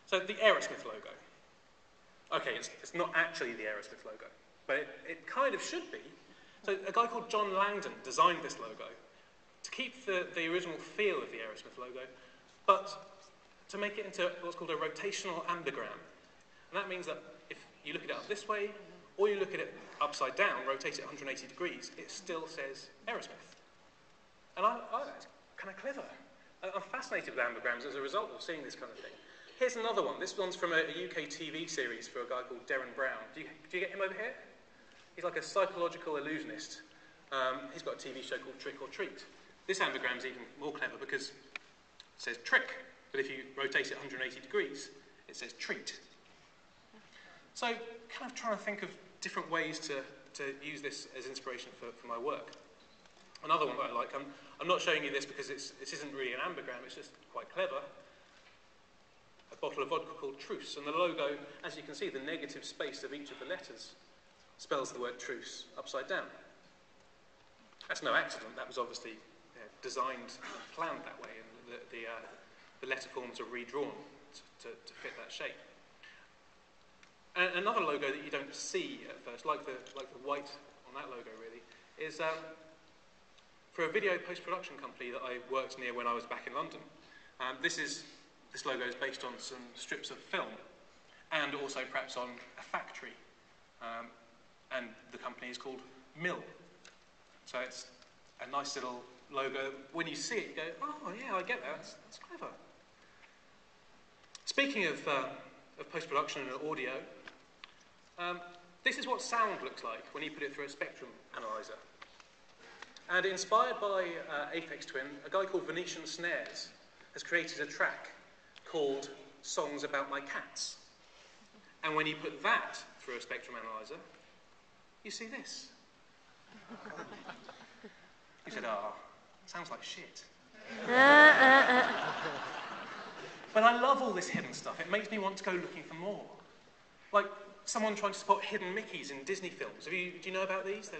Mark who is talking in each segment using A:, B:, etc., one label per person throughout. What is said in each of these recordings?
A: So the Aerosmith logo. Okay, it's not actually the Aerosmith logo, but it kind of should be. So a guy called John Langdon designed this logo to keep the original feel of the Aerosmith logo, but to make it into what's called a rotational ambigram. And that means that if you look at it up this way, or you look at it upside down, rotate it 180 degrees, it still says Aerosmith. And that's kind of clever. I'm fascinated with ambigrams as a result of seeing this kind of thing. Here's another one. This one's from a UK TV series for a guy called Derren Brown. Do you get him over here? He's like a psychological illusionist. He's got a TV show called Trick or Treat. This ambigram's even more clever because it says trick, but if you rotate it 180 degrees, it says treat. So kind of trying to think of different ways to use this as inspiration for my work. Another one that I like, I'm not showing you this because this isn't really an ambigram, it's just quite clever. A bottle of vodka called Truce, and the logo, as you can see, the negative space of each of the letters spells the word truce upside down. That's no accident, that was obviously designed, planned that way, and the letter forms are redrawn to fit that shape. And another logo that you don't see at first, like the white on that logo really, is for a video post-production company that I worked near when I was back in London. This logo is based on some strips of film, and also perhaps on a factory. And the company is called Mill. So it's a nice little logo. When you see it, you go, oh yeah, I get that, that's clever. Speaking of post-production and audio, this is what sound looks like when you put it through a spectrum analyzer. And inspired by Aphex Twin, a guy called Venetian Snares has created a track called Songs About My Cats. And when you put that through a spectrum analyzer, you see this. You said, sounds like shit. But I love all this hidden stuff. It makes me want to go looking for more. Like someone trying to spot hidden Mickeys in Disney films. Do you know about these?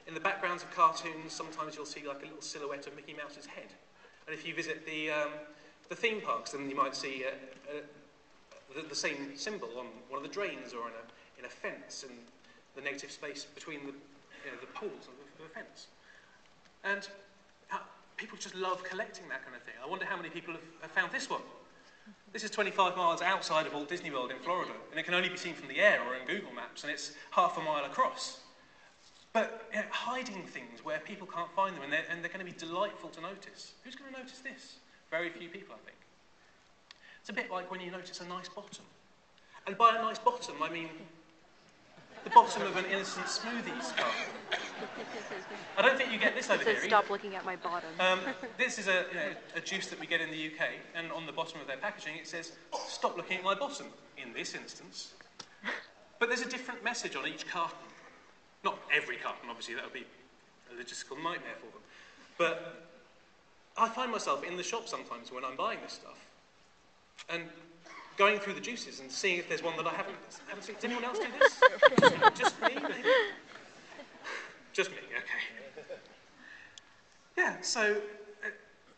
A: In the backgrounds of cartoons, sometimes you'll see like a little silhouette of Mickey Mouse's head. And if you visit the theme parks, then you might see the same symbol on one of the drains or in a fence, and the negative space between the poles of the fence. And people just love collecting that kind of thing. I wonder how many people have found this one. This is 25 miles outside of Walt Disney World in Florida, and it can only be seen from the air or in Google Maps, and it's half a mile across. But hiding things where people can't find them, and they're going to be delightful to notice. Who's going to notice this? Very few people, I think. It's a bit like when you notice a nice bottom. And by a nice bottom, I mean the bottom of an innocent smoothies carton. I don't think you get this over here either.
B: Stop looking at my bottom.
A: This is a juice that we get in the UK, and on the bottom of their packaging it says, stop looking at my bottom, in this instance. But there's a different message on each carton. Not every carton, obviously, that would be a logistical nightmare for them. But I find myself in the shop sometimes when I'm buying this stuff, and going through the juices and seeing if there's one that I haven't seen. Does anyone else do this? Just me, maybe? Just me, okay. Yeah, so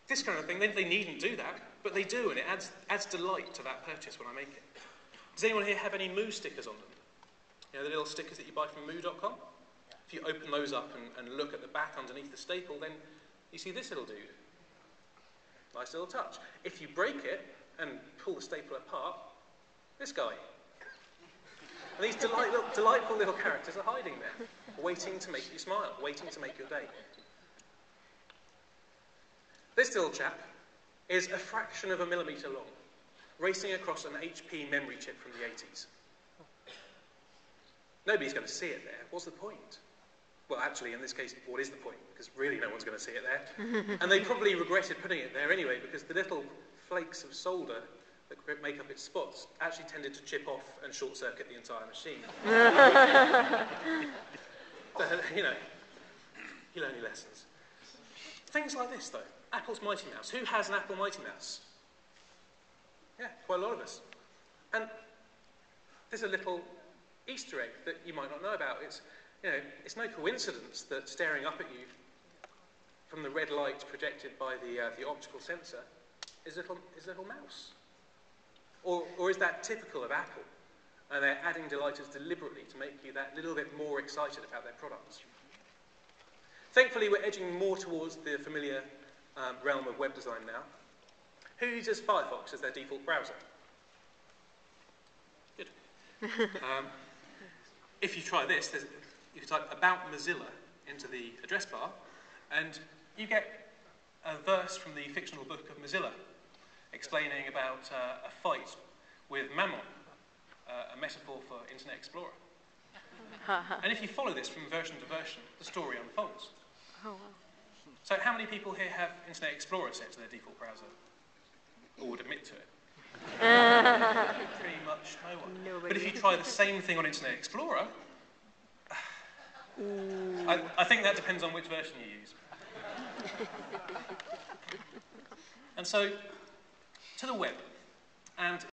A: this kind of thing, they needn't do that, but they do, and it adds delight to that purchase when I make it. Does anyone here have any Moo stickers on them? You know, the little stickers that you buy from moo.com? If you open those up and look at the back underneath the staple, then you see this little dude. Nice little touch. If you break it and pull the staple apart, this guy. And these delightful little characters are hiding there, waiting to make you smile, waiting to make your day. This little chap is a fraction of a millimetre long, racing across an HP memory chip from the 80s. Nobody's going to see it there. What's the point? Well, actually, in this case, what is the point? Because really no one's going to see it there. And they probably regretted putting it there anyway, because the little flakes of solder that make up its spots actually tended to chip off and short-circuit the entire machine. But, you know, you learn your lessons. Things like this, though. Apple's Mighty Mouse. Who has an Apple Mighty Mouse? Yeah, quite a lot of us. And there's a little Easter egg that you might not know about. It's no coincidence that staring up at you from the red light projected by the optical sensor is a little mouse. Or is that typical of Apple? And they're adding delighters deliberately to make you that little bit more excited about their products. Thankfully, we're edging more towards the familiar realm of web design now. Who uses Firefox as their default browser? Good. If you try this, you can type about Mozilla into the address bar, and you get a verse from the fictional book of Mozilla explaining about a fight with Mammon, a metaphor for Internet Explorer. And if you follow this from version to version, the story unfolds.
B: Oh, wow.
A: So how many people here have Internet Explorer set to their default browser? Or would admit to it? Pretty much no one.
B: Nobody.
A: But if you try the same thing on Internet Explorer, I think that depends on which version you use. And so, to the web. And